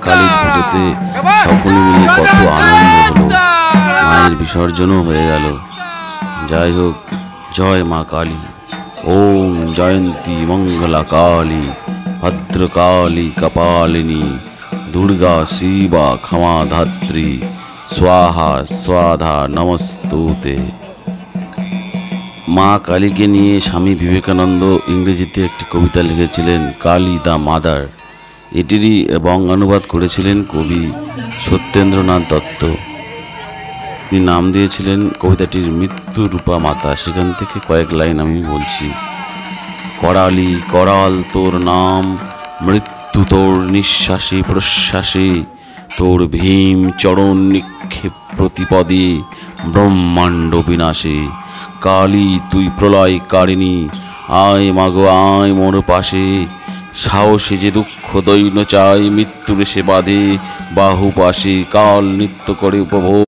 কালীর পুজোতে সকলে মিলে কত আনন্দ হলো, মায়ের বিসর্জনও হয়ে গেল। যাই হোক, জয় মা কালী। ওম জয়ন্তী মঙ্গলা কালী ভদ্রকালী কপালিনী দুর্গা শিবা ক্ষমা ধাত্রী স্বাহা স্বাধা নমস্তুতে। মা কালীকে নিয়ে স্বামী বিবেকানন্দ ইংরেজিতে একটি কবিতা লিখেছিলেন, কালী দ্য মাদার। এটিরই বঙ্গানুবাদ করেছিলেন কবি সত্যেন্দ্রনাথ দত্ত। তিনি নাম দিয়েছিলেন কবিতাটির মৃত্যু রূপা মাতা। সেখান থেকে কয়েক লাইন আমি বলছি। করালি করাল তোর নাম, মৃত্যু তোর নিঃশ্বাসে প্রশ্বাসে, তোর ভীম চরণ নিক্ষেপ প্রতিপদে ব্রহ্মাণ্ড বিনাশে। কালী তুই প্রলয় কারিণী, আয় মাগো আয় মোর পাশে। সাহসে যে দুঃখ দৈন্য চাই, মৃত্যুর সে বাঁধে বাহু পাশে। কাল নিত্য করে উপভোগ